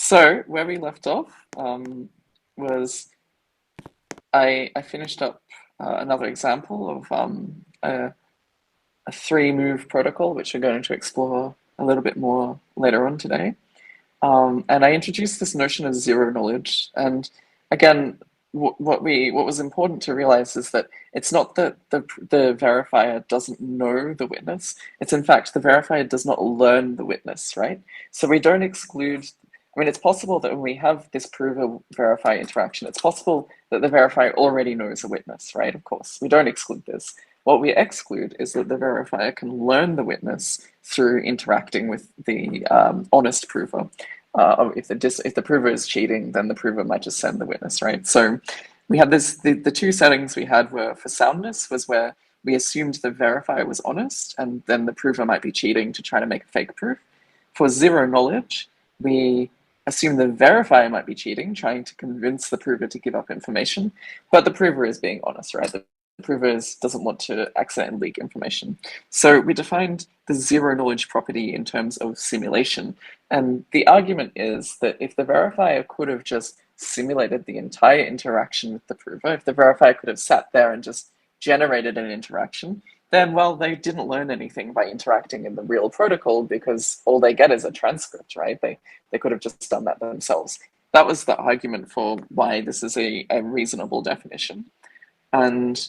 So where we left off was I finished up another example of a three-move protocol, which we're going to explore a little bit more later on today. And I introduced this notion of zero knowledge. And again, what was important to realize is that it's not that the verifier doesn't know the witness. It's in fact the verifier does not learn the witness, right? So we don't exclude. I mean, it's possible that when we have this prover verify interaction, it's possible that the verifier already knows a witness, right? Of course, we don't exclude this. What we exclude is that the verifier can learn the witness through interacting with the honest prover. If the prover is cheating, then the prover might just send the witness, right? So we had this. The two settings we had were for soundness was where we assumed the verifier was honest, and then the prover might be cheating to try to make a fake proof. For zero knowledge, we assume the verifier might be cheating, trying to convince the prover to give up information, but the prover is being honest, right? The prover doesn't want to accidentally leak information. So we defined the zero knowledge property in terms of simulation. And the argument is that if the verifier could have just simulated the entire interaction with the prover, if the verifier could have sat there and just generated an interaction, then, well, they didn't learn anything by interacting in the real protocol because all they get is a transcript, right? They could have just done that themselves. That was the argument for why this is a reasonable definition. And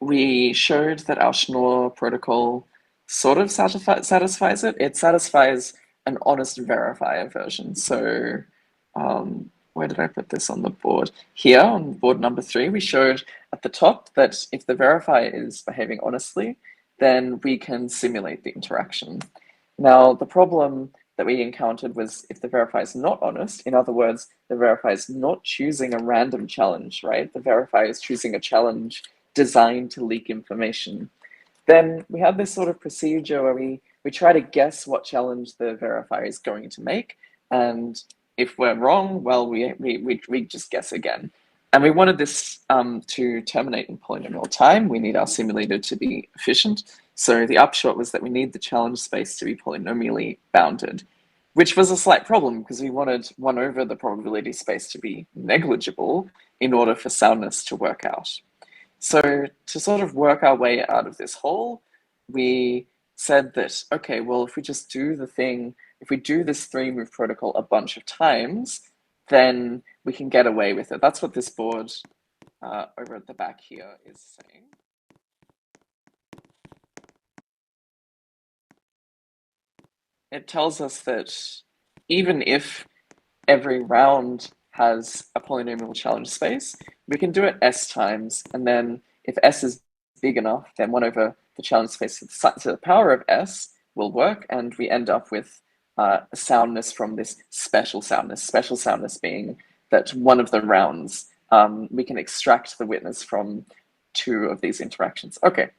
we showed that our Schnorr protocol sort of satisfies it. It satisfies an honest verifier version. So where did I put this on the board? Here on board number 3, we showed at the top that if the verifier is behaving honestly, then we can simulate the interaction. Now, the problem that we encountered was if the verifier is not honest, in other words, the verifier is not choosing a random challenge, right? The verifier is choosing a challenge designed to leak information. Then we have this sort of procedure where we try to guess what challenge the verifier is going to make, and if we're wrong, well, we just guess again. And we wanted this to terminate in polynomial time. We need our simulator to be efficient. So the upshot was that we need the challenge space to be polynomially bounded, which was a slight problem because we wanted 1 over the probability space to be negligible in order for soundness to work out. So to sort of work our way out of this hole, we said that, okay, well, if we just do the thing, if we do this 3-move protocol a bunch of times, then we can get away with it. That's what this board over at the back here is saying. It tells us that even if every round has a polynomial challenge space, we can do it s times, and then if s is big enough, then 1 over the challenge space to the power of s will work, and we end up with soundness from this special soundness being that one of the rounds we can extract the witness from 2 of these interactions. Okay,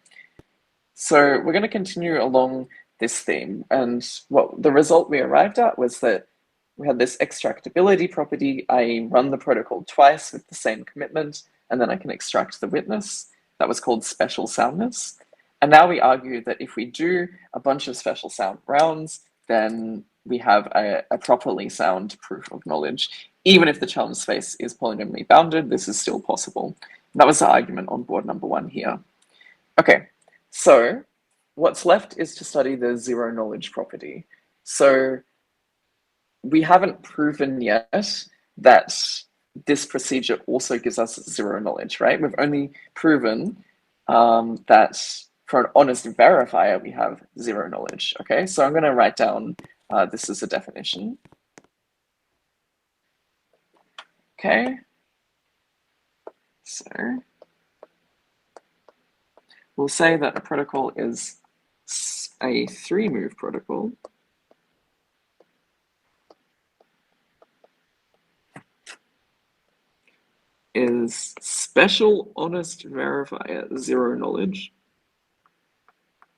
so we're going to continue along this theme, and what the result we arrived at was that we had this extractability property. I run the protocol twice with the same commitment, and then I can extract the witness. That was called special soundness. And now we argue that if we do a bunch of special sound rounds, then we have a properly sound proof of knowledge. Even if the challenge space is polynomially bounded, this is still possible. That was the argument on board number 1 here. Okay, so what's left is to study the zero knowledge property. So we haven't proven yet that this procedure also gives us zero knowledge, right? We've only proven that for an honest verifier, we have zero knowledge, okay? So I'm gonna write down this is a definition. Okay, so we'll say that a protocol is a 3-move protocol. Is special honest verifier zero knowledge.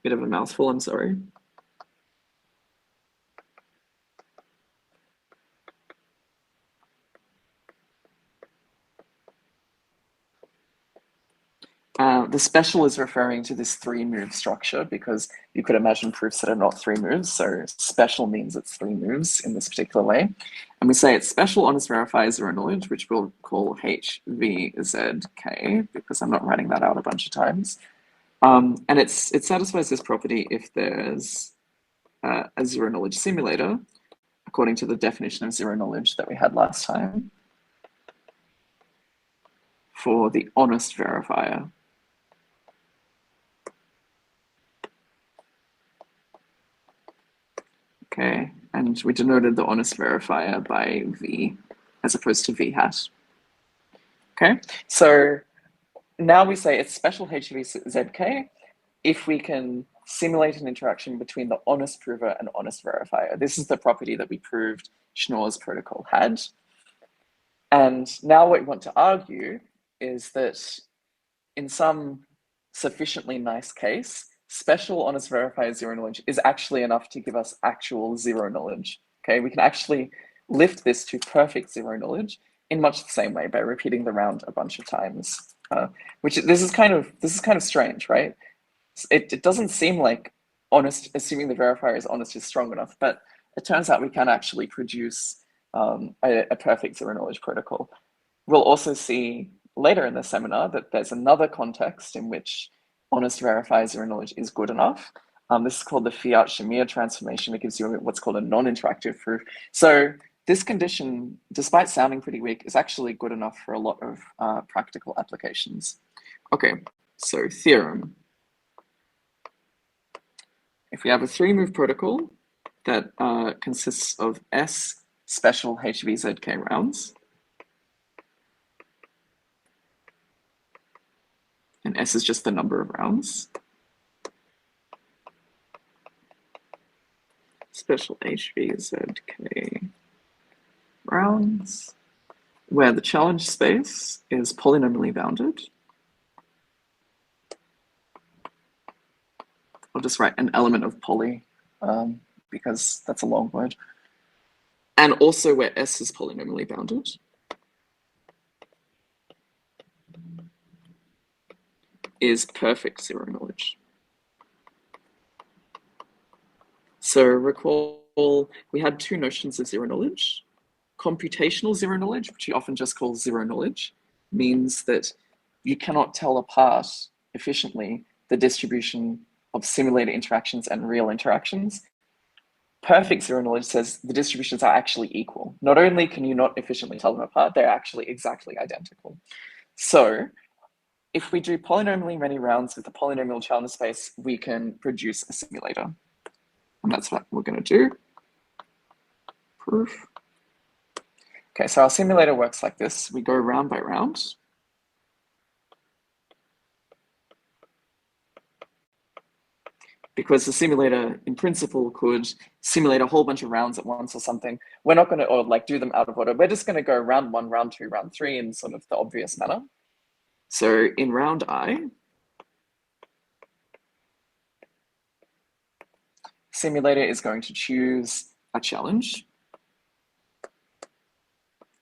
Bit of a mouthful, I'm sorry. The special is referring to this three-move structure because you could imagine proofs that are not three moves. So special means it's three moves in this particular way. And we say it's special honest verifier zero knowledge, which we'll call HVZK because I'm not writing that out a bunch of times. And it satisfies this property if there's a zero knowledge simulator, according to the definition of zero knowledge that we had last time, for the honest verifier. Okay, and we denoted the honest verifier by V as opposed to V hat. Okay, so now we say it's special HVZK if we can simulate an interaction between the honest prover and honest verifier. This is the property that we proved Schnorr's protocol had. And now what we want to argue is that in some sufficiently nice case, special honest verifier zero knowledge is actually enough to give us actual zero knowledge. Okay, we can actually lift this to perfect zero knowledge in much the same way by repeating the round a bunch of times. This is kind of strange, right? It doesn't seem like assuming the verifier is honest is strong enough, but it turns out we can actually produce a perfect zero knowledge protocol. We'll also see later in the seminar that there's another context in which honest verifier zero knowledge is good enough. This is called the Fiat-Shamir transformation. It gives you what's called a non-interactive proof. So this condition, despite sounding pretty weak, is actually good enough for a lot of practical applications. Okay, so theorem. If we have a three-move protocol that consists of S special HVZK rounds, and S is just the number of rounds, special HVZK rounds, where the challenge space is polynomially bounded. I'll just write an element of poly because that's a long word. And also where S is polynomially bounded. Is perfect zero knowledge. So recall we had two notions of zero knowledge. Computational zero knowledge, which we often just call zero knowledge, means that you cannot tell apart efficiently the distribution of simulated interactions and real interactions. Perfect zero knowledge says the distributions are actually equal. Not only can you not efficiently tell them apart, they're actually exactly identical. So if we do polynomially many rounds with the polynomial challenge space, we can produce a simulator. And that's what we're going to do. Proof. Okay, so our simulator works like this. We go round by round. Because the simulator, in principle, could simulate a whole bunch of rounds at once or something. We're not going to like do them out of order. We're just going to go round 1, round 2, round 3 in sort of the obvious manner. So in round I, simulator is going to choose a challenge,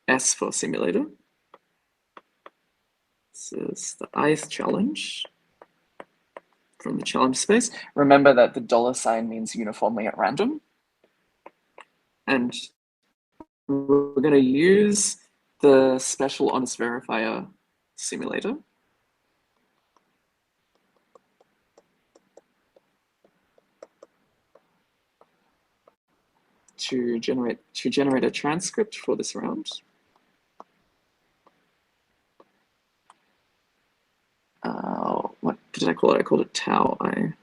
S for simulator. This is the ith challenge from the challenge space. Remember that the $ means uniformly at random. And we're going to use the special honest verifier simulator to generate a transcript for this round. What did I call it? I called it tau I.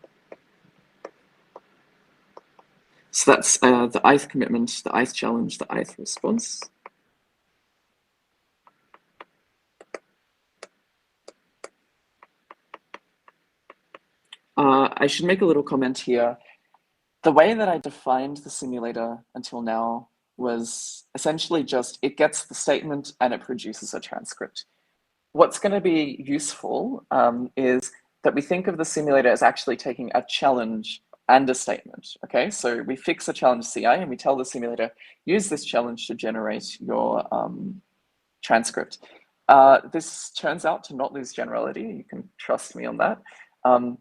So that's the ith commitment, the ith challenge, the ith response. I should make a little comment here. The way that I defined the simulator until now was essentially just it gets the statement and it produces a transcript. What's going to be useful is that we think of the simulator as actually taking a challenge and a statement. Okay, so we fix a challenge CI and we tell the simulator, use this challenge to generate your transcript. This turns out to not lose generality. You can trust me on that,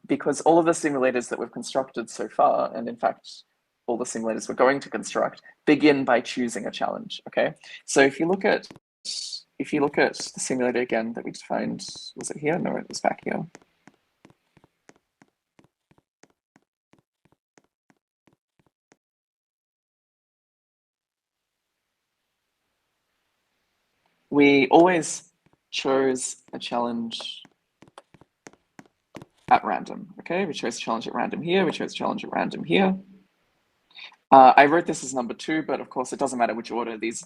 because all of the simulators that we've constructed so far, and in fact, all the simulators we're going to construct, begin by choosing a challenge. Okay, so if you look at the simulator again that we defined, was it here? No, it was back here. We always chose a challenge at random. Okay, we chose a challenge at random here. We chose a challenge at random here. I wrote this as number 2, but of course it doesn't matter which order. These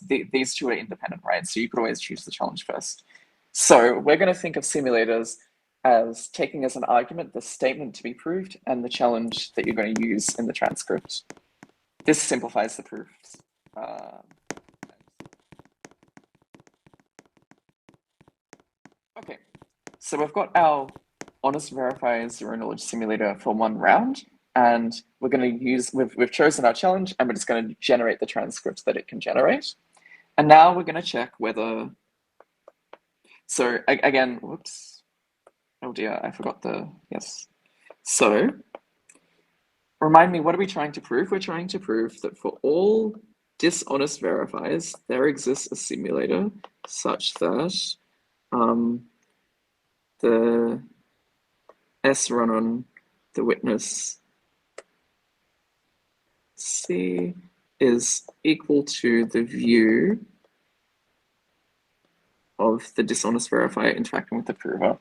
two are independent, right? So you could always choose the challenge first. So we're going to think of simulators as taking as an argument the statement to be proved and the challenge that you're going to use in the transcript. This simplifies the proofs. Okay, so we've got our honest verified zero knowledge simulator for one round, and we're going to use, we've chosen our challenge, and we're just going to generate the transcript that it can generate. And now we're going to check whether, so again, whoops, oh dear, I forgot yes. So remind me, what are we trying to prove? We're trying to prove that for all dishonest verifiers, there exists a simulator such that the S run on the witness C is equal to the view of the dishonest verifier interacting with the prover.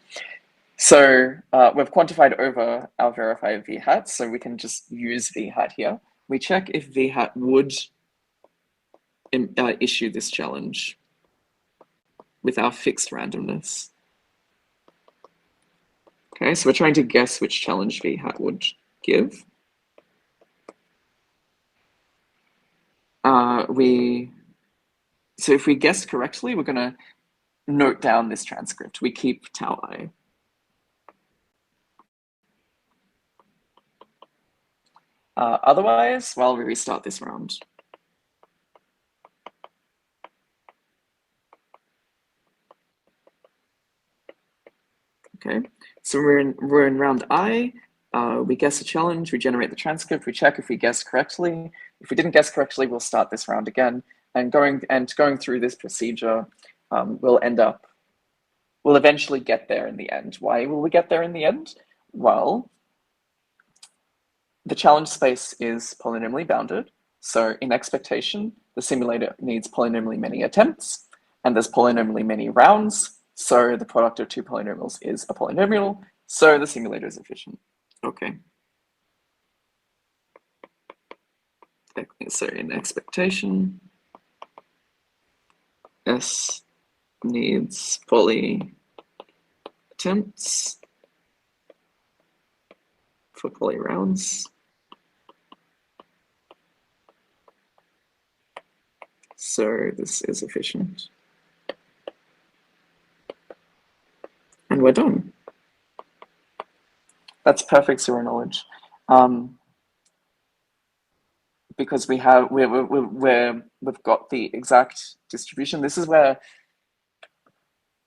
So we've quantified over our verifier v hat, so we can just use v hat here. We check if v hat would issue this challenge with our fixed randomness. Okay, so we're trying to guess which challenge v hat would give. So if we guess correctly, we're going to note down this transcript. We keep tau I. Otherwise, well, we restart this round. Okay, so we're in round I. We guess a challenge, we generate the transcript, we check if we guessed correctly. If we didn't guess correctly, we'll start this round again. And going through this procedure, we'll eventually get there in the end. Why will we get there in the end? Well, the challenge space is polynomially bounded. So in expectation, the simulator needs polynomially many attempts, and there's polynomially many rounds. So the product of two polynomials is a polynomial. So the simulator is efficient. Okay. So in expectation, S needs poly attempts for poly rounds. So this is efficient. And we're done. That's perfect zero knowledge. Because we've got the exact distribution. This is where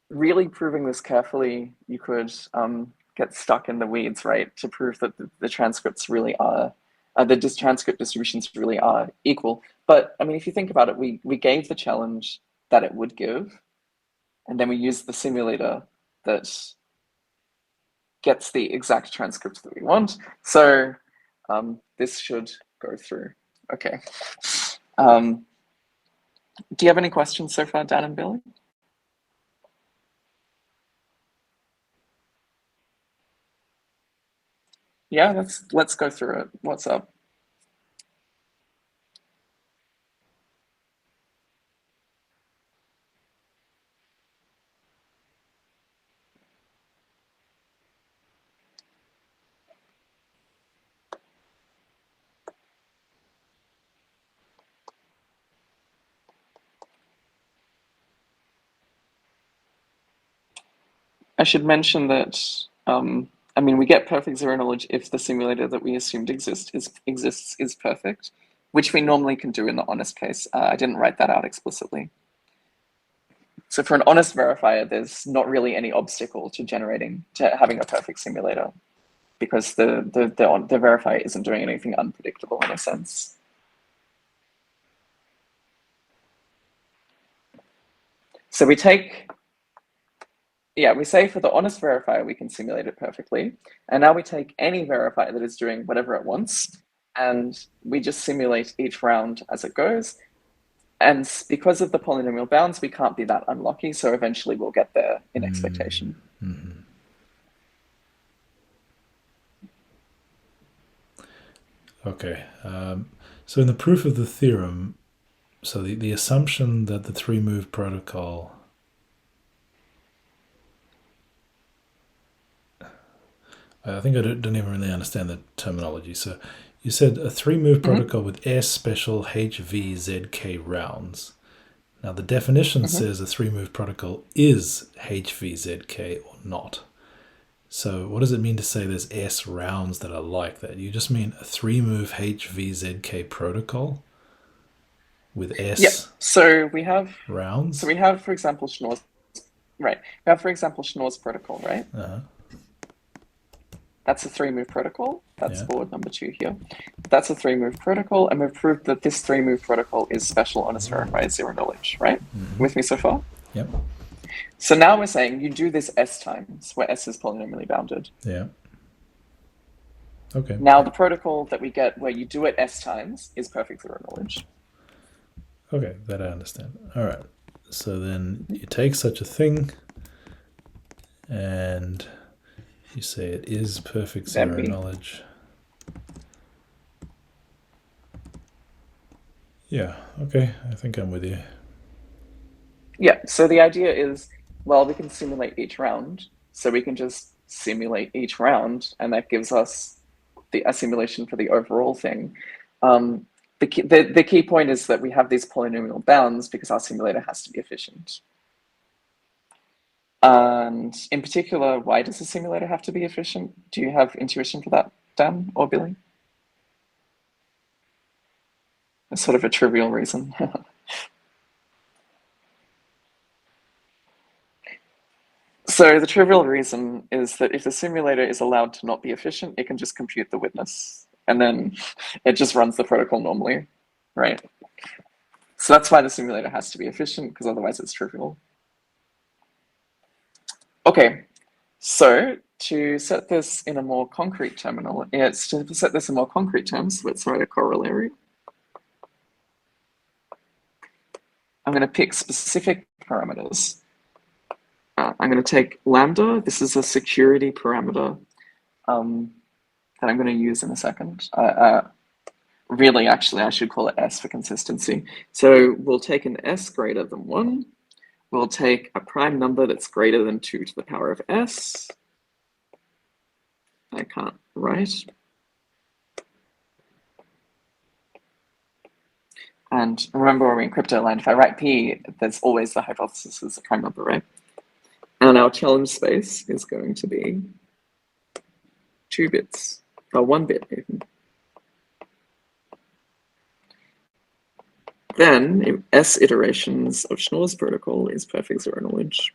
really proving this carefully, you could get stuck in the weeds, right? To prove that the transcripts really are, the transcript distributions really are equal. But I mean, if you think about it, we gave the challenge that it would give, and then we used the simulator that gets the exact transcripts that we want. So this should go through. Okay. Do you have any questions so far, Dan and Billy? Yeah, let's go through it. What's up? I should mention that I mean, we get perfect zero knowledge if the simulator that we assumed exists is perfect, which we normally can do in the honest case. I didn't write that out explicitly. So for an honest verifier, there's not really any obstacle to having a perfect simulator, because the verifier isn't doing anything unpredictable in a sense. So we say for the honest verifier, we can simulate it perfectly. And now we take any verifier that is doing whatever it wants, and we just simulate each round as it goes. And because of the polynomial bounds, we can't be that unlucky. So eventually we'll get there in expectation. Mm-hmm. Okay. So in the proof of the theorem, so the assumption that the three-move protocol... I think I don't even really understand the terminology. So you said a three-move protocol with S special HVZK rounds. Now the definition says a three-move protocol is HVZK or not. So what does it mean to say there's S rounds that are like that? You just mean a three-move HVZK protocol with S So we have rounds? So we have, for example, Schnorr's, right? We have, for example, Schnorr's protocol, right? That's a three-move protocol. That's board number 2 here. That's a three-move protocol, and we've proved that this three-move protocol is special, honest, verified, zero knowledge, right? With me so far? Yep. So now we're saying you do this S times, where S is polynomially bounded. Yeah. Okay. Now the protocol that we get where you do it S times is perfect zero knowledge. Okay, that I understand. All right. So then you take such a thing and you say it is perfect zero knowledge. Yeah, okay, I think I'm with you. Yeah, so the idea is, well, we can simulate each round, so we can just simulate each round, and that gives us a simulation for the overall thing. The key point is that we have these polynomial bounds because our simulator has to be efficient. And in particular, why does the simulator have to be efficient? Do you have intuition for that, Dan or Billy? It's sort of a trivial reason. So the trivial reason is that if the simulator is allowed to not be efficient, it can just compute the witness, and then it just runs the protocol normally, right? So that's why the simulator has to be efficient, because otherwise it's trivial. Okay, so to set this in a more concrete terms, let's write a corollary. I'm going to pick specific parameters. I'm going to take lambda. This is a security parameter that I'm going to use in a second. Really, actually, I should call it S for consistency. So we'll take an S greater than 1. We'll take a prime number that's greater than 2 to the power of S. I can't write. And remember, when we're in crypto land, if I write P, there's always the hypothesis is a prime number, right? And our challenge space is going to be 2 bits, or 1 bit even. Then S iterations of Schnorr's protocol is perfect zero knowledge.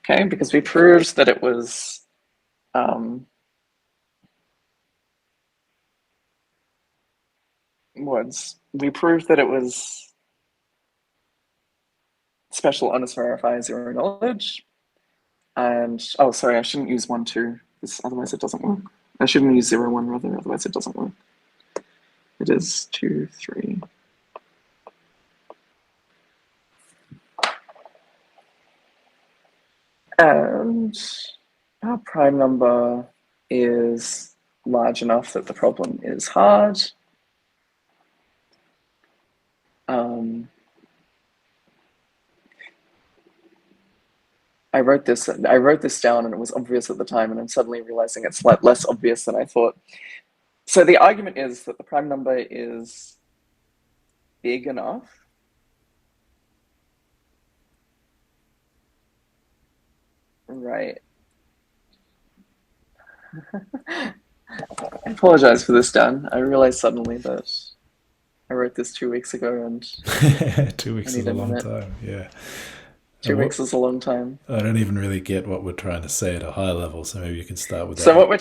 Okay, because we proved that it was we proved that it was special, honest, verified, zero knowledge. And, oh, sorry, I shouldn't use 1, 2, otherwise it doesn't work. I shouldn't use 0, 1, rather, otherwise it doesn't work. It is 2, 3. And our prime number is large enough that the problem is hard. I wrote this down and it was obvious at the time, and I'm suddenly realizing it's less obvious than I thought. So the argument is that the prime number is big enough Right. I apologize for this, Dan. I realized suddenly that I wrote this 2 weeks ago and 2 weeks I is need a a long minute. time. Yeah. Two And what weeks is a long time. I don't even really get what we're trying to say at a high level, so maybe you can start with So that. what we're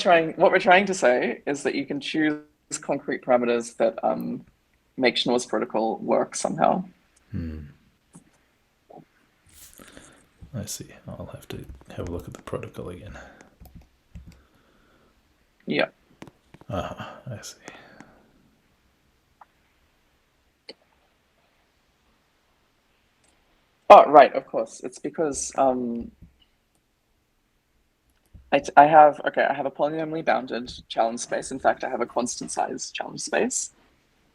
trying to say is that you can choose concrete parameters that make Schnorr's protocol work somehow. I see. I'll have to have a look at the protocol again. Yeah. I see. Oh, right, of course. It's because I have a polynomially bounded challenge space. In fact, I have a constant size challenge space,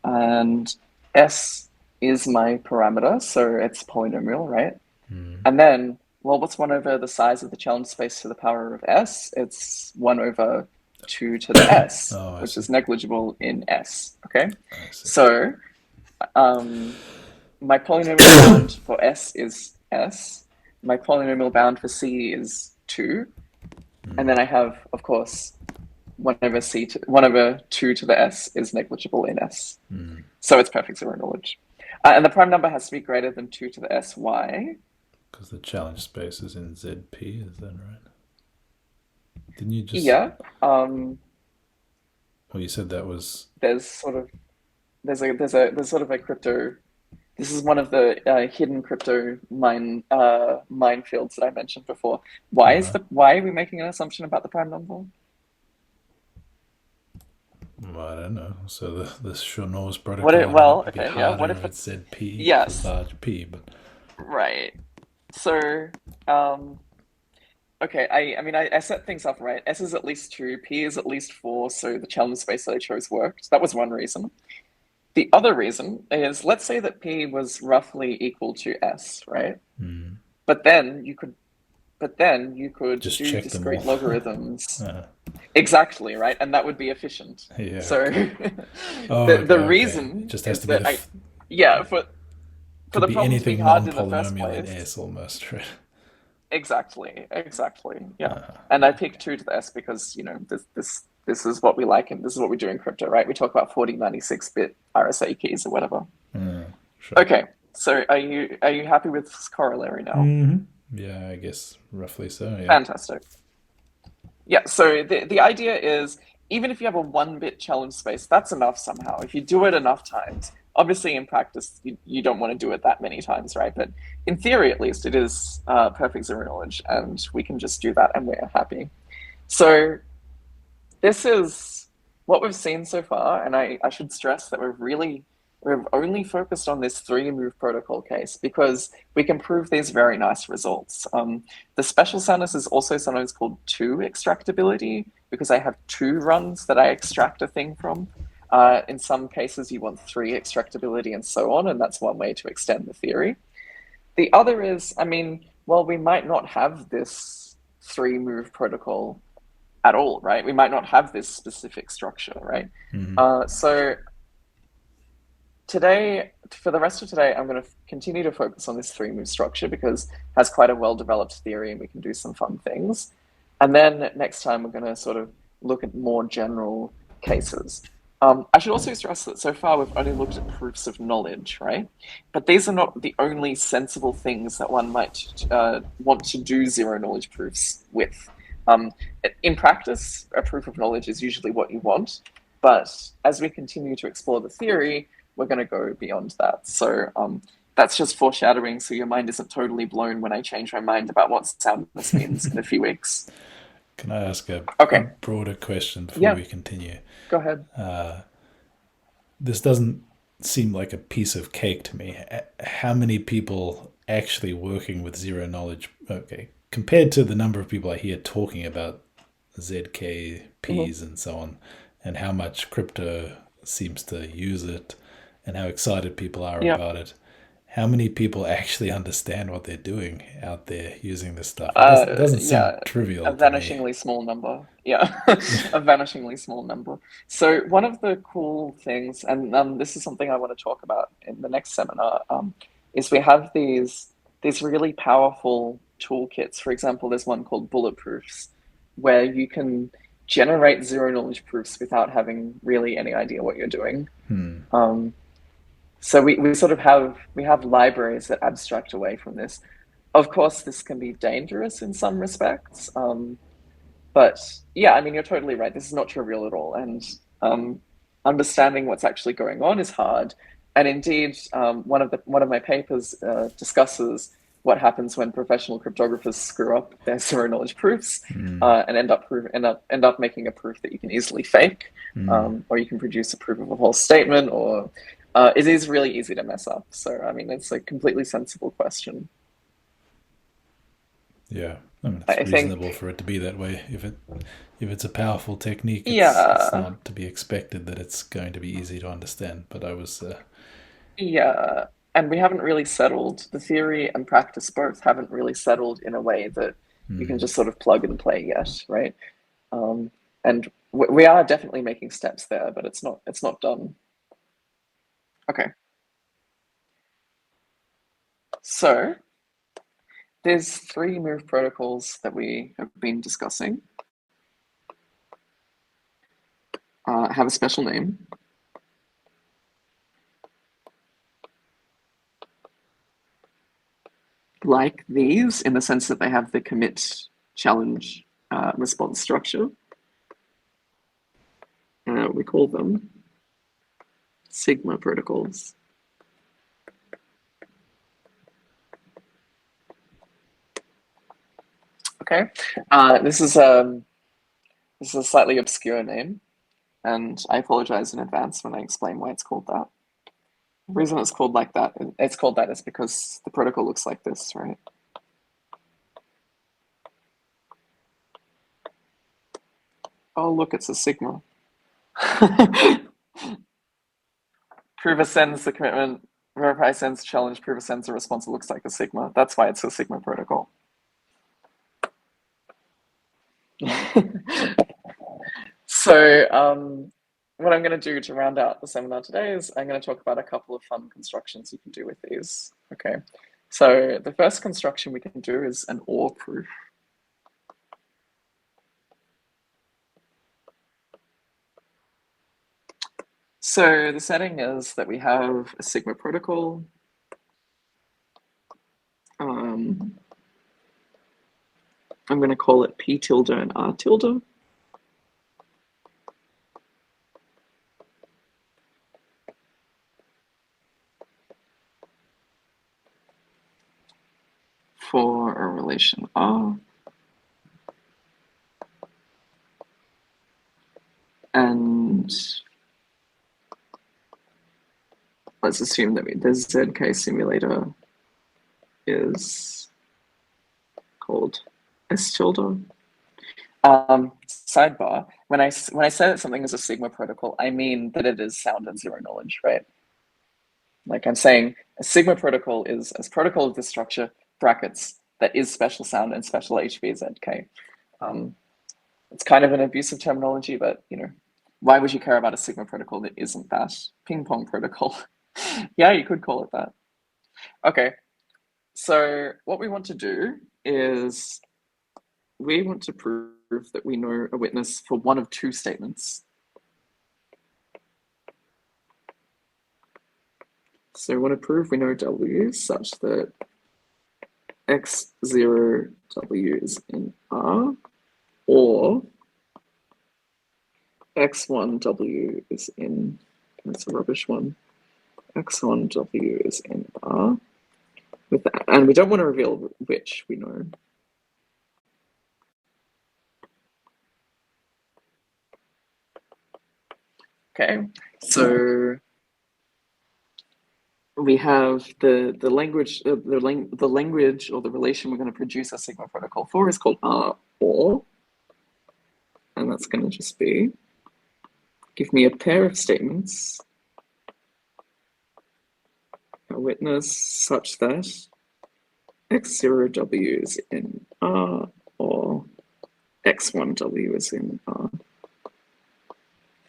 and S is my parameter, so it's polynomial, right? And then, well, what's 1 over the size of the challenge space to the power of S? It's 1 over 2 to the S, Oh, I which see. is negligible in S, okay? I see. So my polynomial bound for S is S. My polynomial bound for C is 2. And then I have, of course, 1 over 2 to the S is negligible in S. So it's perfect zero knowledge. And the prime number has to be greater than 2 to the S. Why? Because the challenge space is in ZP, is that right? Didn't you just? Yeah. Well, you said that was. There's sort of there's sort of a crypto. This is one of the hidden crypto minefields that I mentioned before. Why are we making an assumption about the prime number? I don't know. So the Schnorr's What protocol it, might well, be okay, yeah. What harder if at it's ZP for yes, large P, but right. So okay, I set things up right. S is at least 2, P is at least 4, so the challenge space that I chose worked. That was one reason. The other reason is, let's say that P was roughly equal to S, right? But then you could just do check them discrete all. logarithms. Exactly, right? And that would be efficient. Yeah. So Okay. Oh, the okay. Okay. It reason just has is to be that the. yeah, for Could the be problem to be anything hard in the first non-polynomial in place. S almost, right? Exactly. Yeah. And I picked 2 to the S because, this is what we like and this is what we do in crypto, right? We talk about 4096-bit RSA keys or whatever. Sure. Okay. So are you happy with this corollary now? Yeah, I guess roughly so. Yeah. Fantastic. Yeah, so the idea is, even if you have a 1-bit challenge space, that's enough somehow. If you do it enough times, obviously in practice, you don't want to do it that many times, right? But in theory, at least, it is perfect zero knowledge, and we can just do that and we're happy. So this is what we've seen so far, and I should stress that we've only focused on this 3-move protocol case because we can prove these very nice results. The special soundness is also sometimes called 2 extractability because I have 2 runs that I extract a thing from. In some cases, you want 3 extractability and so on, and that's one way to extend the theory. The other is, well, we might not have this 3-move protocol at all, right? We might not have this specific structure, right? So today, for the rest of today, I'm going to continue to focus on this 3-move structure because it has quite a well-developed theory and we can do some fun things. And then next time, we're going to sort of look at more general cases. I should also stress that so far we've only looked at proofs of knowledge, right? But these are not the only sensible things that one might want to do zero knowledge proofs with. In practice, a proof of knowledge is usually what you want, but as we continue to explore the theory, we're going to go beyond that. So that's just foreshadowing, so your mind isn't totally blown when I change my mind about what soundness means in a few weeks. Can I ask a Okay, broader question before yeah, we continue? go ahead. This doesn't seem like a piece of cake to me. How many people actually working with zero knowledge? Okay, compared to the number of people I hear talking about ZKPs and so on, and how much crypto seems to use it, and how excited people are Yeah. about it. How many people actually understand what they're doing out there using this stuff? It doesn't seem Yeah, a trivial to me. vanishingly small number. Yeah, a vanishingly small number. So one of the cool things, and this is something I want to talk about in the next seminar, is we have these really powerful toolkits. For example, there's one called Bulletproofs, where you can generate zero knowledge proofs without having really any idea what you're doing. So we sort of have libraries that abstract away from this. Of course, this can be dangerous in some respects, but yeah, I mean, you're totally right. This is not trivial at all, and understanding what's actually going on is hard. And indeed, one of my papers discusses what happens when professional cryptographers screw up their zero knowledge proofs and end up making a proof that you can easily fake, or you can produce a proof of a false statement, or it is really easy to mess up. So I mean, it's a completely sensible question. Yeah, I mean, it's reasonable for it to be that way. If it's a powerful technique, it's Yeah, not to be expected that it's going to be easy to understand. But I was, yeah, and we haven't really settled, the theory and practice both haven't really settled in a way that you can just sort of plug and play yet, right? Um, and we are definitely making steps there, but it's not done. Okay, so there's three move protocols that we have been discussing. Have a special name. Like these, in the sense that they have the commit challenge response structure. We call them sigma protocols. Okay, this is a slightly obscure name, and I apologize in advance when I explain why it's called that. The reason it's called that is because the protocol looks like this, right? Oh, look, it's a sigma. Prover sends the commitment, verify sends challenge, prover sends a response that looks like a sigma. That's why it's a sigma protocol. So what I'm going to do to round out the seminar today is I'm going to talk about a couple of fun constructions you can do with these. Okay, so the first construction we can do is an OR proof. So the setting is that we have a sigma protocol. I'm going to call it P tilde and R tilde. For a relation R. And let's assume that the ZK simulator is called S tilde. Sidebar, when I say that something is a sigma protocol, I mean that it is sound and zero knowledge, right? Like I'm saying, a sigma protocol is a protocol of this structure, brackets, that is special sound and special HVZK. It's kind of an abusive terminology, but why would you care about a sigma protocol that isn't that? Ping pong protocol. Yeah, you could call it that. Okay, so what we want to do is we want to prove that we know a witness for one of two statements. So we want to prove we know W such that X0W is in R, or X1W is in, that's a rubbish one, X1W is in R. With that, and we don't want to reveal which we know. Okay, so we have the language or the relation we're going to produce a sigma protocol for is called R or, and that's going to just be, give me a pair of statements, a witness such that X0W is in R or X1W is in R.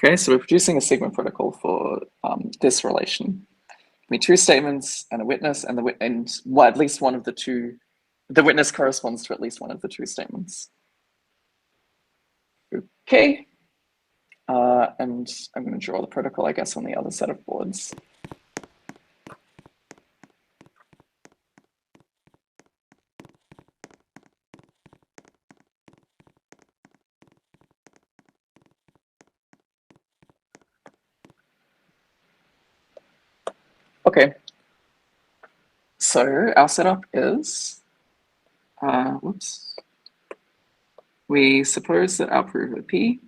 Okay, so we're producing a sigma protocol for this relation. Give me two statements and a witness, and at least one of the two the witness corresponds to at least one of the two statements. Okay. And I'm going to draw the protocol, I guess, on the other set of boards. Okay. So our setup is, whoops. We suppose that our prover P,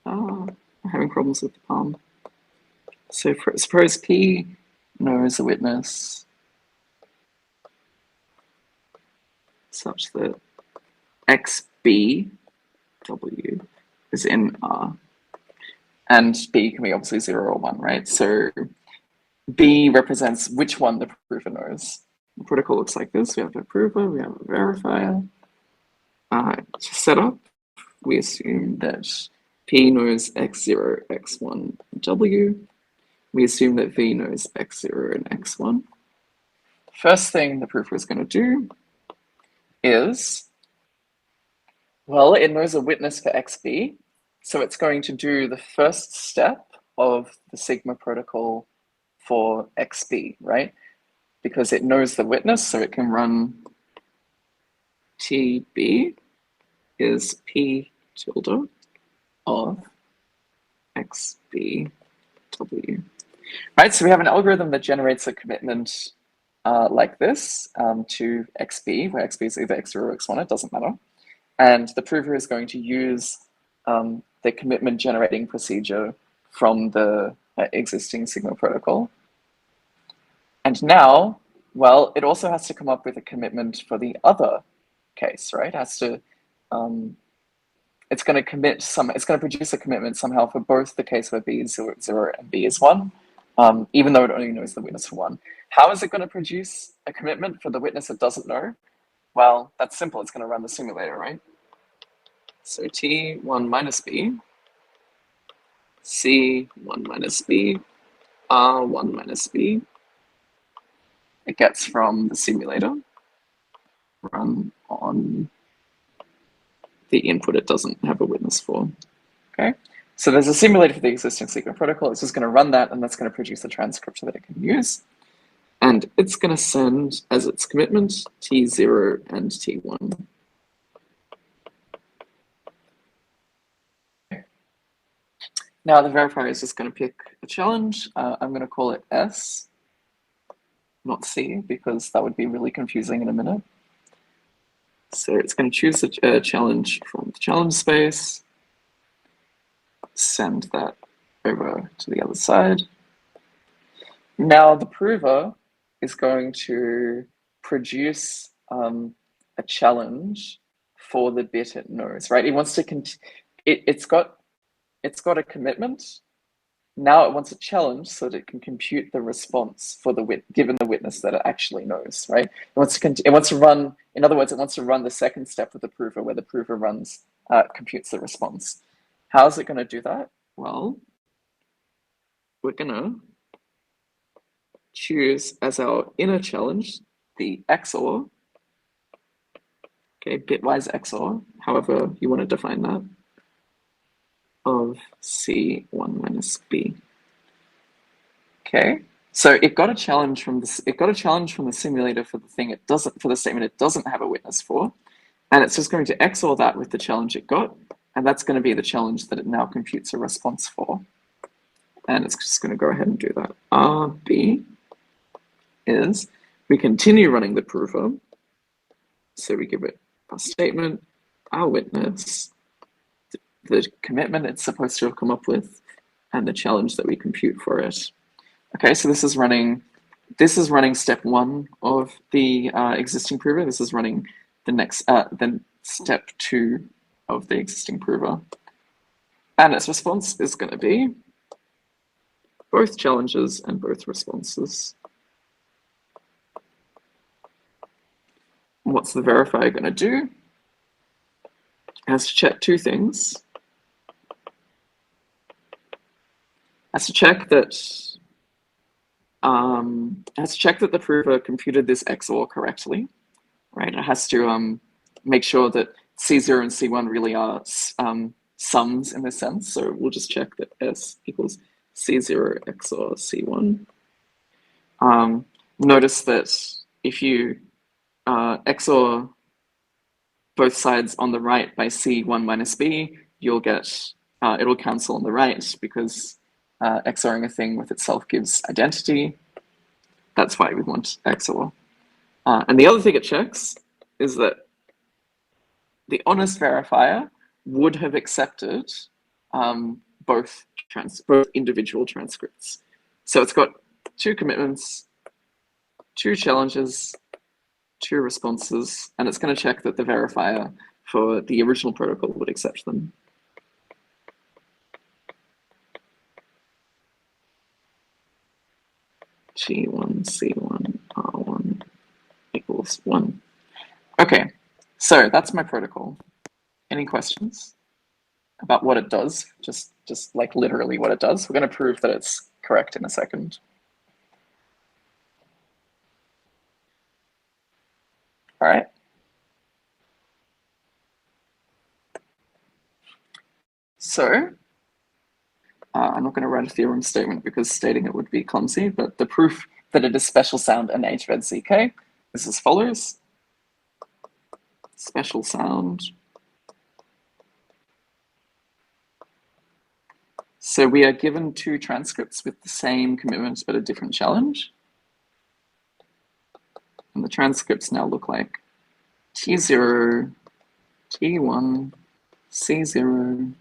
I'm having problems with the palm. So suppose P knows a witness such that XB W is in R. And B can be obviously 0 or 1, right? So B represents which one the prover knows. The protocol looks like this. We have a prover, we have a verifier. To set up, we assume that P knows X0, X1, W. We assume that V knows X0 and X1. First thing the prover is going to do is, well, it knows a witness for XB, so it's going to do the first step of the Sigma protocol for XB, right? Because it knows the witness, so it can run TB is P tilde of XBW. Right, so we have an algorithm that generates a commitment like this to XB, where XB is either X0 or X1, it doesn't matter. And the prover is going to use the commitment generating procedure from the existing Sigma protocol. And now, well, it also has to come up with a commitment for the other case, right? It has to, it's going to produce a commitment somehow for both the case where B is 0, 0 and B is 1, even though it only knows the witness for 1. How is it going to produce a commitment for the witness it doesn't know? Well, that's simple. It's going to run the simulator, right? So T1 minus B, C1 minus B, R1 minus B. It gets from the simulator, run on the input it doesn't have a witness for. Okay, so there's a simulator for the existing Sigma protocol. It's just going to run that, and that's going to produce a transcript that it can use. And it's going to send as its commitment T0 and T1. Now the verifier is just going to pick a challenge. I'm going to call it S, not C, because that would be really confusing in a minute. So it's going to choose a challenge from the challenge space, send that over to the other side. Now the prover is going to produce a challenge for the bit it knows, right? It wants to it's got a commitment. Now it wants a challenge so that it can compute the response for given the witness that it actually knows, right? It wants to run, in other words, it wants to run the second step of the prover where the prover computes the response. How is it going to do that? Well, we're going to choose as our inner challenge the XOR, okay, bitwise XOR, however you want to define that, of C1 minus B. Okay, so it got a challenge from the simulator for the statement it doesn't have a witness for, and it's just going to XOR that with the challenge it got, and that's going to be the challenge that it now computes a response for. And it's just going to go ahead and do that. RB is, we continue running the prover, so we give it our statement, our witness, the commitment it's supposed to have come up with, and the challenge that we compute for it. Okay, so this is running step 1 of the existing prover. This is running then step 2 of the existing prover. And its response is going to be both challenges and both responses. What's the verifier going to do? It has to check two things. It has to check that the prover computed this XOR correctly. right? It has to make sure that C0 and C1 really are sums in this sense. So we'll just check that S equals C0 XOR C1. Notice that if you XOR both sides on the right by C1 minus B, you'll get, it'll cancel on the right because XORing a thing with itself gives identity. That's why we want XOR. And the other thing it checks is that the honest verifier would have accepted both individual transcripts. So it's got 2 commitments, 2 challenges, 2 responses, and it's going to check that the verifier for the original protocol would accept them. G1, C1, R1 equals 1. Okay, so that's my protocol. Any questions about what it does? Just like literally what it does. We're going to prove that it's correct in a second. All right. So I'm not going to write a theorem statement because stating it would be clumsy, but the proof that it is special sound and HVED ZK is as follows. Special sound. So we are given 2 transcripts with the same commitment but a different challenge. And the transcripts now look like T0, T1, C0,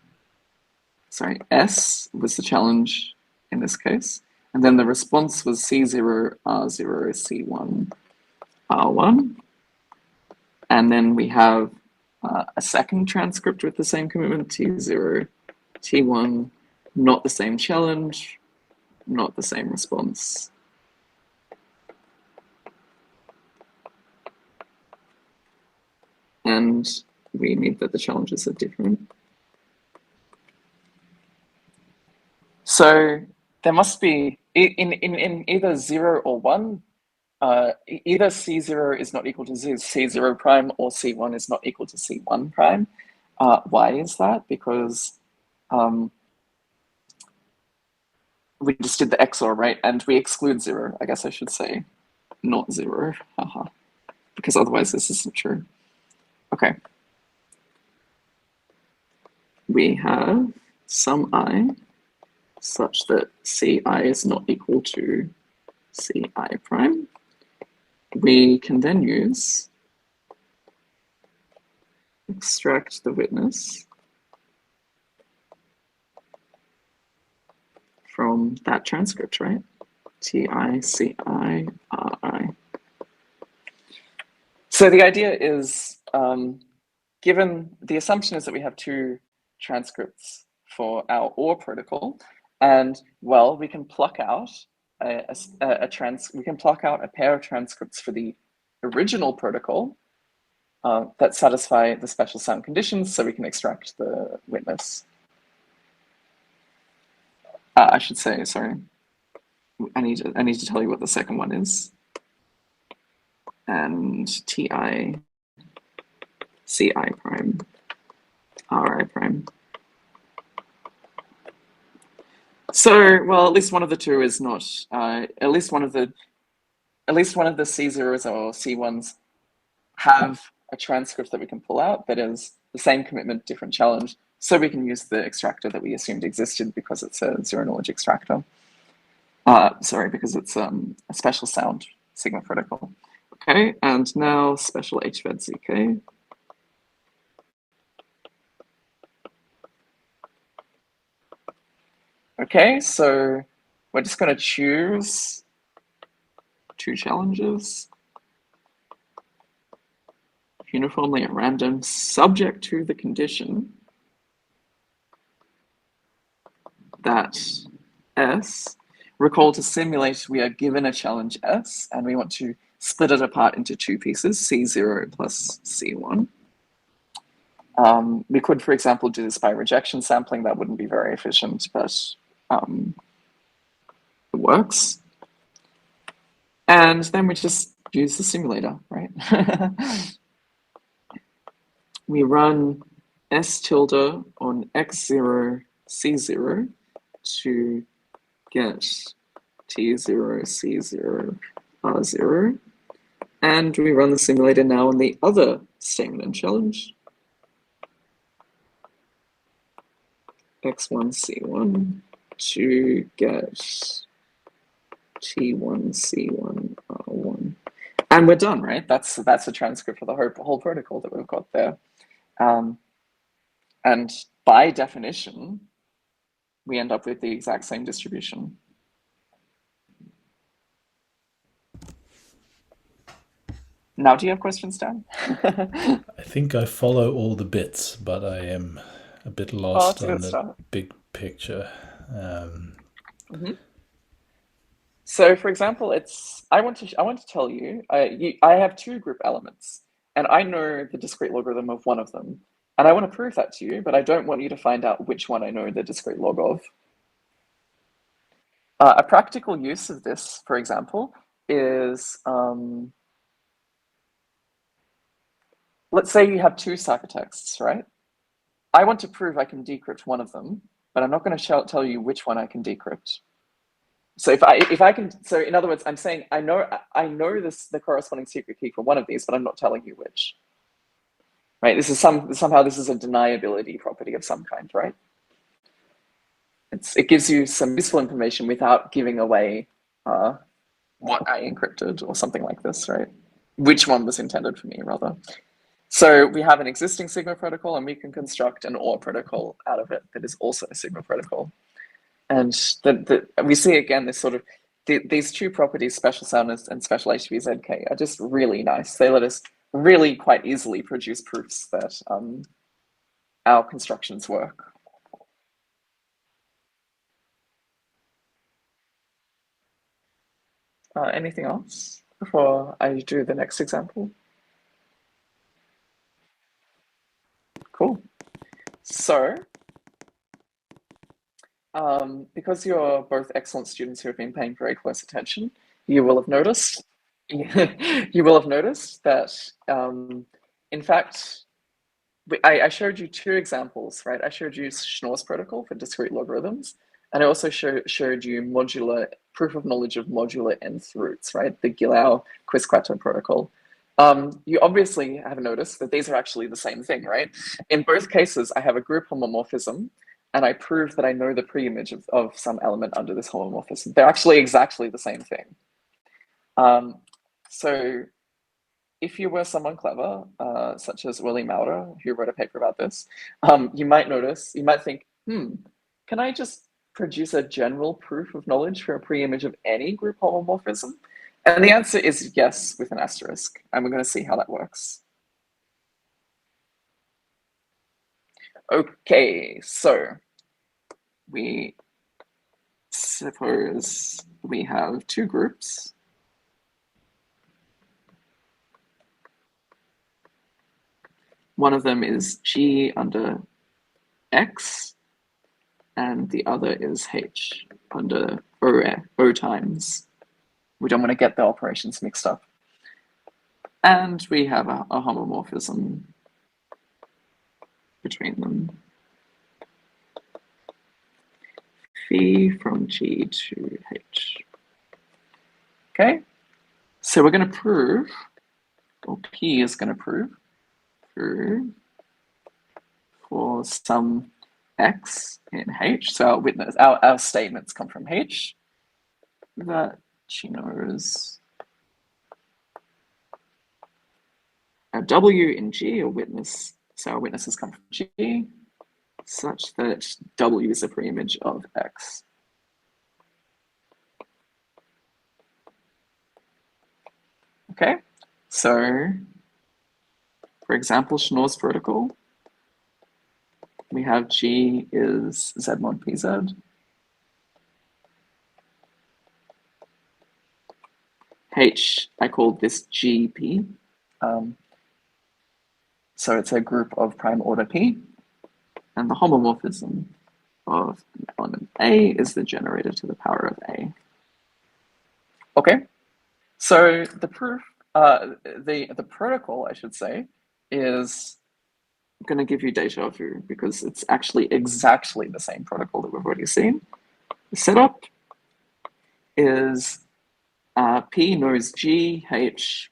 sorry, S was the challenge in this case. And then the response was C0, R0, C1, R1. And then we have a second transcript with the same commitment, T0, T1, not the same challenge, not the same response. And we need that the challenges are different. So there must be, in either 0 or 1, either C0 is not equal to C0 prime or C1 is not equal to C1 prime. Why is that? Because we just did the XOR, right? And we exclude 0. I guess I should say not 0. Because otherwise this isn't true. Okay. We have some I such that Ci is not equal to Ci prime. We can then use extract the witness from that transcript, right? Ti, Ci, Ri. So the idea is, given the assumption is that we have 2 transcripts for our OR protocol, and well, we can pluck out a pair of transcripts for the original protocol that satisfy the special sound conditions, so we can extract the witness. I should say, sorry, I need to tell you what the second one is. And Ti, Ci prime, Ri prime. So, well, at least one of the 2 is not. At least one of the C0s or C1s have a transcript that we can pull out that is the same commitment, different challenge. So we can use the extractor that we assumed existed because it's a zero knowledge extractor. Sorry, because it's a special sound sigma protocol. Okay, and now special HVED ZK. Okay, so we're just going to choose 2 challenges uniformly at random, subject to the condition that S, recall to simulate we are given a challenge S, and we want to split it apart into 2 pieces, C0 plus C1. We could, for example, do this by rejection sampling. That wouldn't be very efficient, but it works. And then we just use the simulator, right? We run S tilde on x0, c0 to get t0, c0, r0. And we run the simulator now on the other statement and challenge. x1, c1 to get t1, c1, r1. And we're done, right? That's a transcript of the whole protocol that we've got there. And by definition, we end up with the exact same distribution. Now, do you have questions, Dan? I think I follow all the bits, but I am a bit lost on the big picture. So, for example, I want to tell you, I have two group elements, and I know the discrete logarithm of one of them, and I want to prove that to you, but I don't want you to find out which one I know the discrete log of. A practical use of this, for example, is let's say you have two ciphertexts, right? I want to prove I can decrypt one of them, but I'm not going to tell you which one I can decrypt. So if I can, so in other words, I'm saying I know the corresponding secret key for one of these, but I'm not telling you which. Right? This is somehow this is a deniability property of some kind, right? It gives you some useful information without giving away what I encrypted or something like this, right? Which one was intended for me, rather. So we have an existing Sigma protocol, and we can construct an OR protocol out of it that is also a Sigma protocol. And we see again this sort of these two properties, special soundness and special HVZK, are just really nice. They let us really quite easily produce proofs that our constructions work. Anything else before I do the next example? Cool. So, because you're both excellent students who have been paying very close attention, you will have noticed that, in fact, I showed you two examples, right? I showed you Schnorr's protocol for discrete logarithms, and I also showed you proof of knowledge of modular nth roots, right? The Gillow-Quisquater protocol. You obviously have noticed that these are actually the same thing, right? In both cases, I have a group homomorphism, and I prove that I know the preimage of some element under this homomorphism. They're actually exactly the same thing. So if you were someone clever, such as Willy Maurer, who wrote a paper about this, you might think, can I just produce a general proof of knowledge for a preimage of any group homomorphism? And the answer is yes, with an asterisk. And we're going to see how that works. Okay, so we suppose we have two groups. One of them is G under X, and the other is H under O times. We don't want to get the operations mixed up. And we have a homomorphism between them. Phi from G to H. Okay, so we're going to prove, or P is going to prove for some X in H. So our statements come from H, that she knows a W in G, a witness. So our witnesses come from G, such that W is a preimage of X. Okay, so for example, Schnorr's protocol, we have G is Z mod PZ. H, I called this GP. So it's a group of prime order P. And the homomorphism of an element A is the generator to the power of A. Okay, so the proof The protocol, I should say, is going to give you deja vu because it's actually exactly the same protocol that we've already seen. The setup is P knows G, H,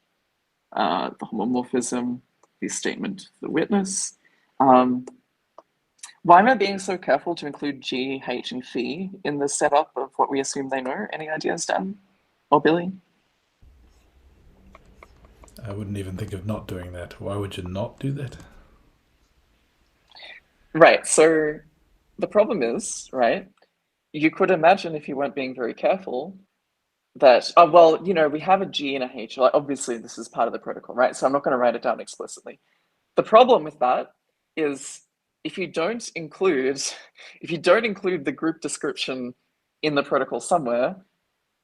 the homomorphism, the statement of the witness. Why am I being so careful to include G, H, and phi in the setup of what we assume they know? Any ideas, Dan or Billy? I wouldn't even think of not doing that. Why would you not do that? Right, so the problem is, right, you could imagine if you weren't being very careful that, oh, well, we have a G and a H. Like, obviously, this is part of the protocol, right? So I'm not going to write it down explicitly. The problem with that is if you don't include the group description in the protocol somewhere,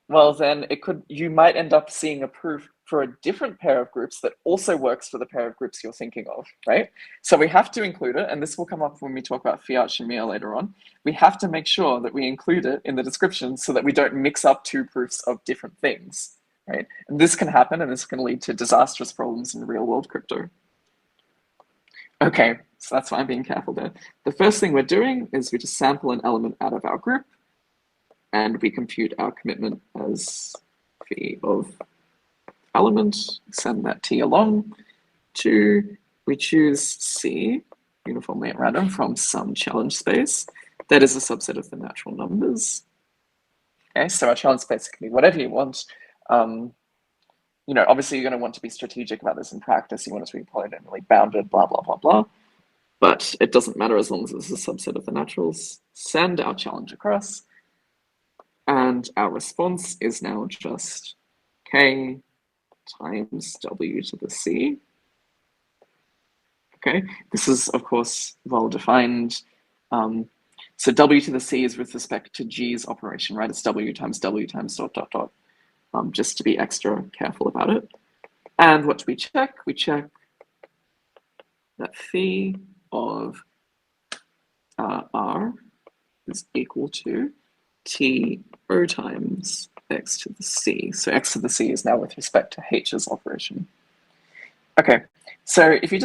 well, then you might end up seeing a proof for a different pair of groups that also works for the pair of groups you're thinking of, right? So we have to include it, and this will come up when we talk about fiat and Mia later on. We have to make sure that we include it in the description so that we don't mix up two proofs of different things, right? And this can happen, and this can lead to disastrous problems in real-world crypto. Okay, so that's why I'm being careful there. The first thing we're doing is we just sample an element out of our group, and we compute our commitment as phi of element, send that T along to, we choose C uniformly at random from some challenge space. That is a subset of the natural numbers. Okay, so our challenge space can be whatever you want. Obviously you're going to want to be strategic about this in practice. You want it to be polynomially bounded, blah, blah, blah, blah. But it doesn't matter as long as it's a subset of the naturals. Send our challenge across. And our response is now just K times W to the C. Okay, this is, of course, well defined. So W to the C is with respect to G's operation, right? It's W times dot, dot, dot, just to be extra careful about it. And what do we check? We check that phi of R is equal to T O times X to the C. So X to the C is now with respect to H's operation. Okay, so if you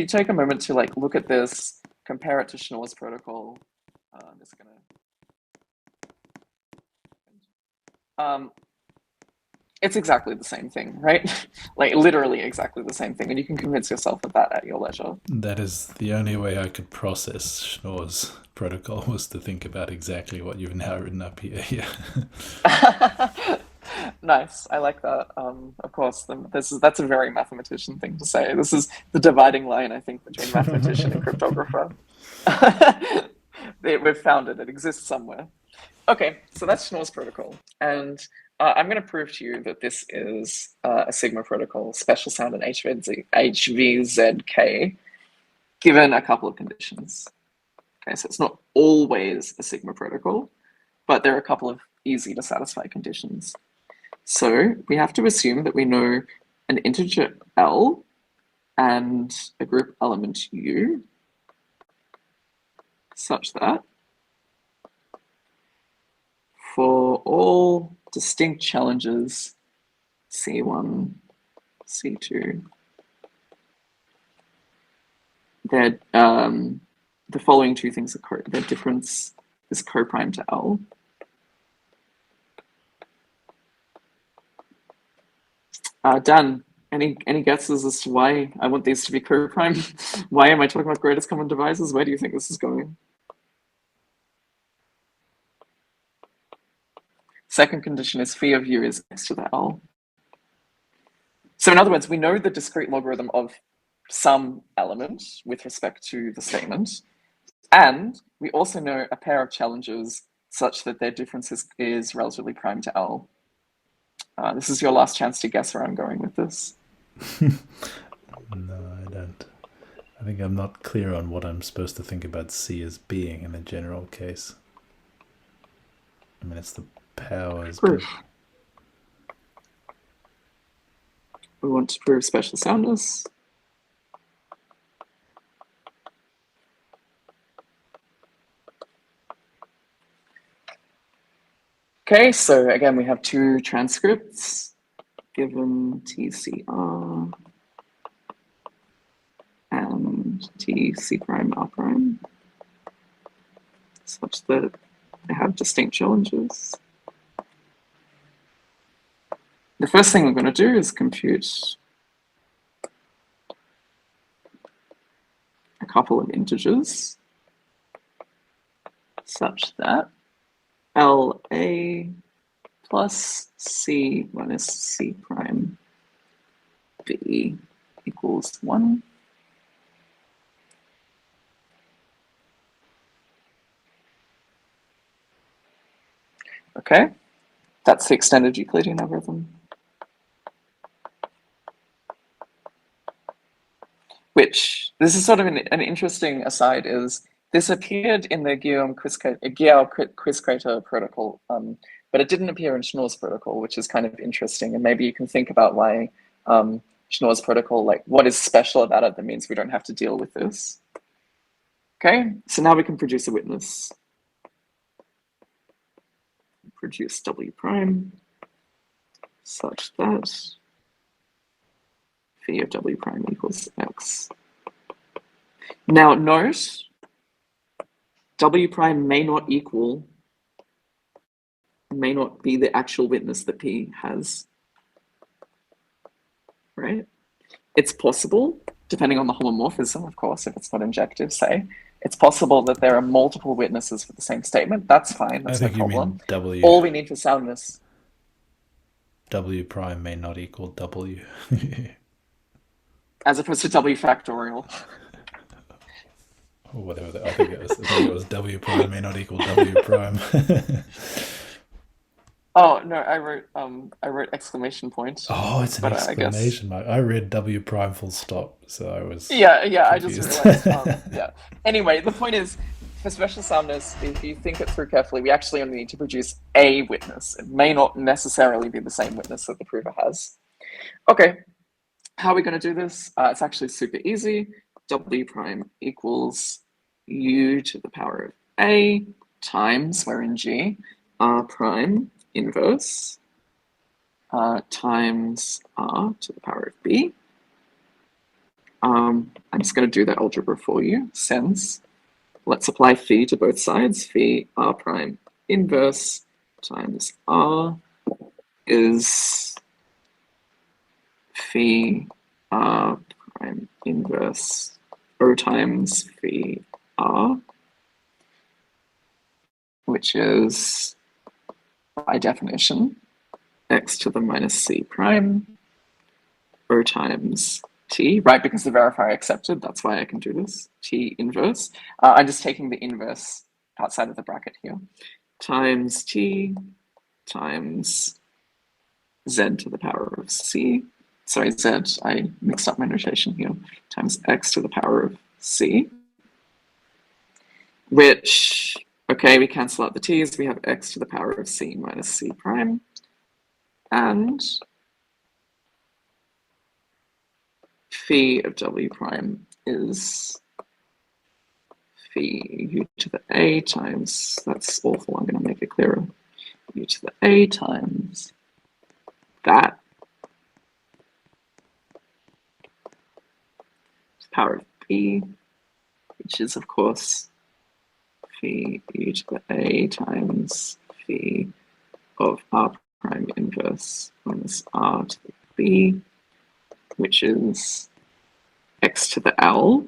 take a moment to look at this, compare it to Schnorr's protocol, I'm just gonna. It's exactly the same thing, right? Like literally exactly the same thing, and you can convince yourself of that at your leisure. That is the only way I could process Schnorr's protocol was to think about exactly what you've now written up here. Yeah. Nice, I like that. Of course, that's a very mathematician thing to say. This is the dividing line, I think, between mathematician and cryptographer. We've found it. It exists somewhere. Okay, so that's Schnorr's protocol, and I'm going to prove to you that this is a sigma protocol, special sound in HVZK, given a couple of conditions. Okay, so it's not always a sigma protocol, but there are a couple of easy to satisfy conditions. So we have to assume that we know an integer L and a group element U, such that for all distinct challenges, C1, C2, the following two things occur. Their difference is co-prime to L. Dan, any guesses as to why I want these to be co-prime? Why am I talking about greatest common divisors? Where do you think this is going? Second condition is phi of U is next to the L. So in other words, we know the discrete logarithm of some element with respect to the statement, and we also know a pair of challenges such that their difference is relatively prime to L. This is your last chance to guess where I'm going with this. No, I don't. I think I'm not clear on what I'm supposed to think about C as being in a general case. I mean, it's the powers. Proof. We want to prove special soundness. Okay, so again, we have two transcripts given TCR and TC prime R prime, such that they have distinct challenges. The first thing we're going to do is compute a couple of integers such that LA plus C minus C prime B equals 1. Okay, that's the extended Euclidean algorithm. Which, this is sort of an interesting aside, is this appeared in the Guillaume-Quizcrater protocol, but it didn't appear in Schnorr's protocol, which is kind of interesting. And maybe you can think about why Schnorr's protocol, like what is special about it that means we don't have to deal with this. Okay, so now we can produce a witness. Produce W prime such that phi of W prime equals X. Now note, W prime may not be the actual witness that P has, right? It's possible, depending on the homomorphism, of course, if it's not injective, say, it's possible that there are multiple witnesses for the same statement. That's fine, that's no problem. W. All we need for soundness. W prime may not equal W. As opposed to W factorial. Or whatever. I think it was W prime may not equal W prime. Oh no, I wrote exclamation point. Oh, it's an exclamation mark. I read W prime full stop, so I was confused. I just realized. Yeah. Anyway, the point is, for special soundness, if you think it through carefully, we actually only need to produce a witness. It may not necessarily be the same witness that the prover has. Okay, how are we going to do this? It's actually super easy. W prime equals U to the power of A times, we're in G, R prime inverse times R to the power of B. I'm just going to do that algebra for you, since let's apply phi to both sides. Phi R prime inverse times R is phi R prime inverse O times phi R, which is, by definition, x to the minus c prime O times t, right? Because the verifier accepted, that's why I can do this, t inverse. I'm just taking the inverse outside of the bracket here, times t times z to the power of c. Sorry, z, I mixed up my notation here, times x to the power of c, which, okay, we cancel out the t's, we have x to the power of c minus c prime, and phi of w prime is phi u to the a times, that's awful, I'm going to make it clearer, u to the a times that, power of b, which is, of course, phi u to the a times phi of r prime inverse minus r to the b, which is x to the l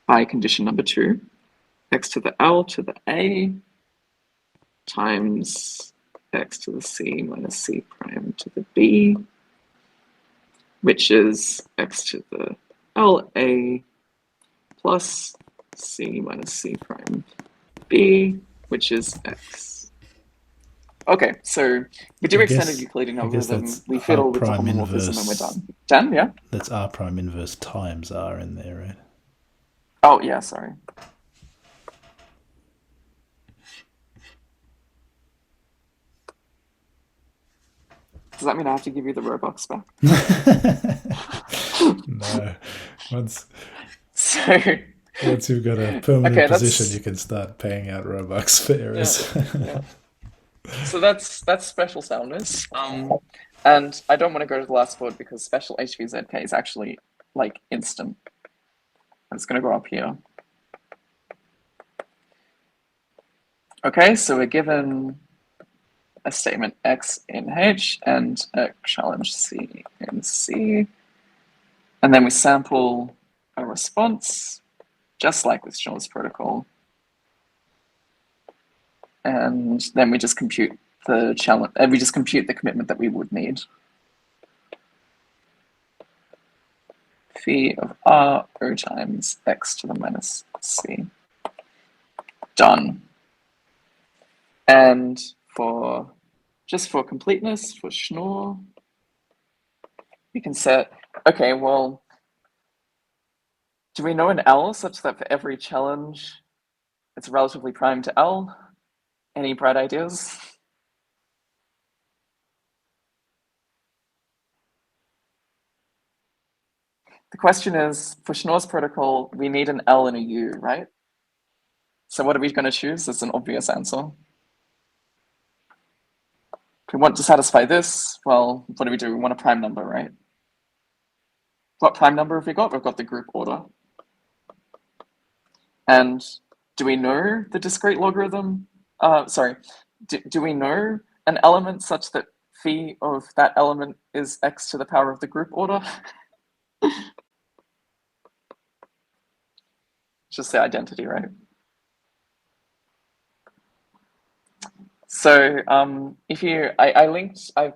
by condition number 2, x to the l to the a times x to the c minus c prime to the b, which is x to the LA plus c minus c prime b, which is x. Okay, so we do extended Euclidean algorithm, we fiddle with the homomorphism and we're done. Done, yeah? That's r prime inverse times r in there, right? Oh, yeah, sorry. Does that mean I have to give you the Robux back? No. Once So you've got a permanent position, you can start paying out Robux for errors. Yeah. So that's special soundness. And I don't want to go to the last board because special HVZK is actually like instant. It's going to go up here. Okay, so we're given a statement X in H and a challenge C in C. And then we sample a response, just like with Schnorr's protocol. And then we just compute the challenge, and we just compute the commitment that we would need. Phi of R O times X to the minus C. Done. And just for completeness, for Schnorr, we can set, okay, well, do we know an L such that for every challenge, it's relatively prime to L? Any bright ideas? The question is, for Schnorr's protocol, we need an L and a U, right? So what are we going to choose? It's an obvious answer. If we want to satisfy this, well, what do? We want a prime number, right? What prime number have we got? We've got the group order. And do we know the discrete logarithm? Do we know an element such that phi of that element is x to the power of the group order? Just the identity, right? So I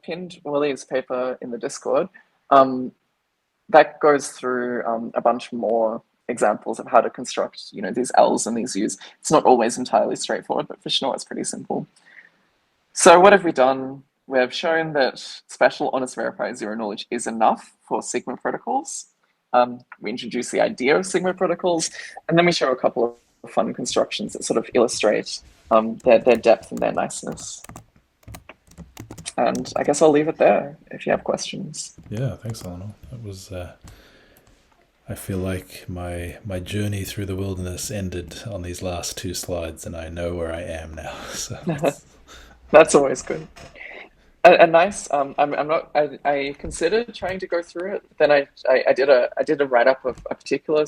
pinned Willie's paper in the Discord. That goes through a bunch more examples of how to construct, these L's and these U's. It's not always entirely straightforward, but for Schnorr it's pretty simple. So what have we done? We've shown that special honest verified zero knowledge is enough for Sigma protocols. We introduce the idea of Sigma protocols, and then we show a couple of fun constructions that sort of illustrate their depth and their niceness. And I guess I'll leave it there if you have questions. Yeah, thanks, Eleanor. That was. I feel like my journey through the wilderness ended on these last two slides, and I know where I am now. So that's always good. A nice. I considered trying to go through it. Then I did a write up of a particular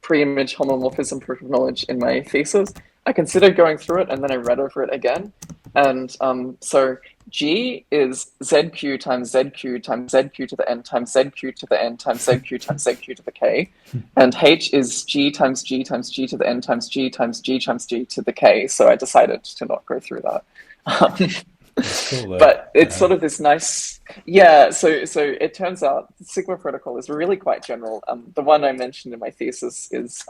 pre-image homomorphism proof of knowledge in my thesis. I considered going through it, and then I read over it again. And so G is ZQ times ZQ times ZQ to the N times ZQ to the N times ZQ times ZQ to the K. And H is G times G times G to the N times G times G times G to the K. So I decided to not go through that. Cool, but it's sort of this nice, yeah. So it turns out the Sigma protocol is really quite general. The one I mentioned in my thesis is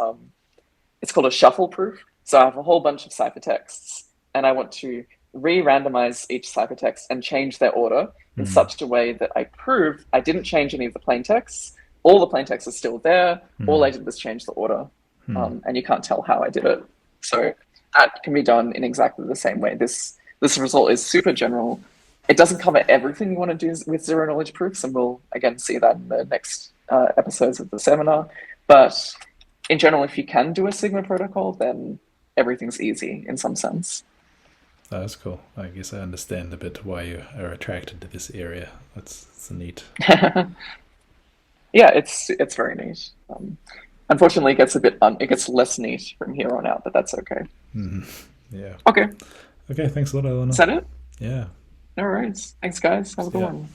it's called a shuffle proof. So I have a whole bunch of ciphertexts, and I want to re-randomize each ciphertext and change their order in such a way that I prove I didn't change any of the plaintexts. All the plaintexts are still there. All I did was change the order, and you can't tell how I did it. So that can be done in exactly the same way. This result is super general. It doesn't cover everything you want to do with zero knowledge proofs, and we'll again see that in the next episodes of the seminar. But in general, if you can do a Sigma protocol, then everything's easy in some sense. That's cool. I guess I understand a bit why you are attracted to this area. That's neat. Yeah, it's very neat. Unfortunately, it gets less neat from here on out, but that's okay. Yeah. Okay. Okay. Thanks a lot, Eleanor. Is that it? Yeah. No worries. Thanks, guys. Have a good one.